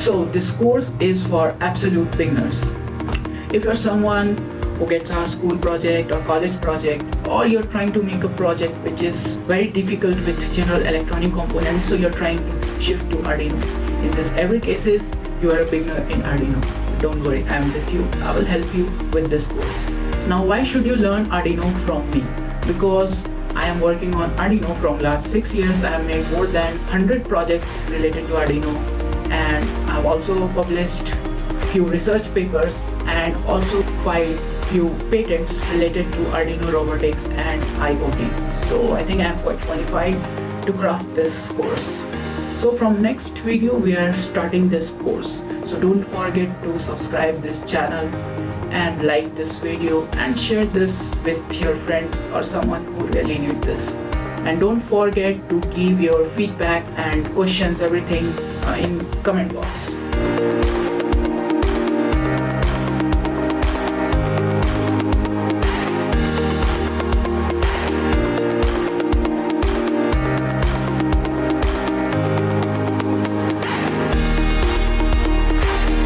So this course is for absolute beginners. If you're someone who gets a school project or college project, or you're trying to make a project which is very difficult with general electronic components, so you're trying to shift to Arduino. In this every cases, you are a beginner in Arduino. Don't worry, I am with you. I will help you with this course. Now, why should you learn Arduino from me? Because I am working on Arduino from last 6 years. I have made more than 100 projects related to Arduino, and I've also published few research papers and also filed few patents related to Arduino robotics and IoT. So I think I'm quite qualified to craft this course. So from next video we are starting this course. So don't forget to subscribe this channel and like this video and share this with your friends or someone who really need this. And don't forget to give your feedback and questions everything in comment box.